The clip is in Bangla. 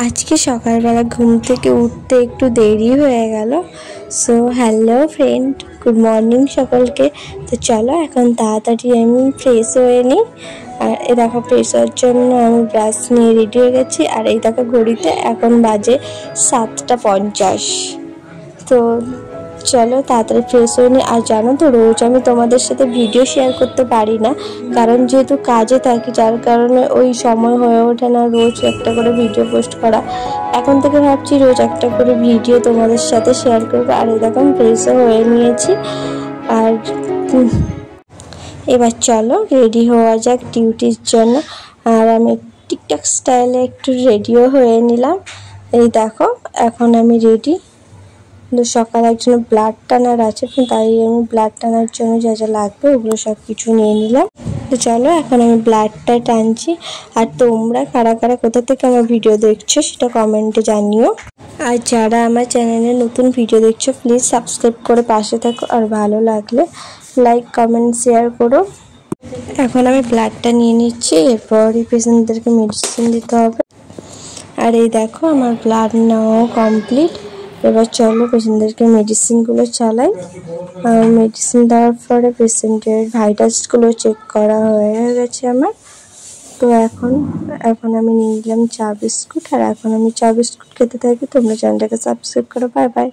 আজকে সকালবেলা ঘুম থেকে উঠতে একটু দেরি হয়ে গেল। So hello friend, good morning সকলকে। তো চলো এখন তাড়াতাড়ি আমি ফ্রেশ হয়ে নিই। আর এই দেখো ফ্রেশ হওয়ার জন্য আমি ব্রাশ নিয়ে রেডি হয়ে গেছি। আর এই দেখো ঘড়িতে এখন বাজে 7:50। তো চলো তাড়াতাড়ি ফ্রেশ হয়ে নিই। আর জানো তো, রোজ আমি তোমাদের সাথে ভিডিও শেয়ার করতে পারি না, কারণ যেহেতু কাজে থাকি, যার কারণে ওই সময় হয়ে ওঠে না রোজ একটা করে ভিডিও পোস্ট করা। এখন থেকে ভাবছি রোজ একটা করে ভিডিও তোমাদের সাথে শেয়ার করবো। আর এই দেখো ফ্রেশও হয়ে নিয়েছি। আর এবার চলো রেডি হওয়া যাক ডিউটির জন্য। আর আমি টিকটক স্টাইলে একটু রেডিও হয়ে নিলাম। এই দেখো এখন আমি রেডি। কিন্তু সকালে একজন ব্লাড টানার আছে, তাই আমি ব্লাড টানার জন্য যা যা লাগবে ওগুলো সব কিছু নিয়ে নিলাম। তো চলো এখন আমি ব্লাডটা টানছি। আর তোমরা কারা কারা কোথা থেকে আমার ভিডিও দেখছো সেটা কমেন্টে জানিও। আর যারা আমার চ্যানেলে নতুন ভিডিও দেখছো প্লিজ সাবস্ক্রাইব করে পাশে থাকো। আর ভালো লাগলে লাইক কমেন্ট শেয়ার করো। এখন আমি ব্লাডটা নিয়ে নিচ্ছি, এরপরই পেশেন্টদেরকে মেডিসিন দিতে হবে। আর এই দেখো আমার ব্লাড নেওয়া কমপ্লিট। এবার চলো পেশেন্টদেরকে মেডিসিনগুলো চালাই। আর মেডিসিন দেওয়ার পরে পেশেন্টের ভাইটালসগুলো চেক করা হয়ে গেছে আমার। তো এখন আমি নিয়ে নিলাম চা বিস্কুট। আর এখন আমি চা বিস্কুট খেতে থাকি। তোমরা চ্যানেলটাকে সাবস্ক্রাইব করো। Bye bye.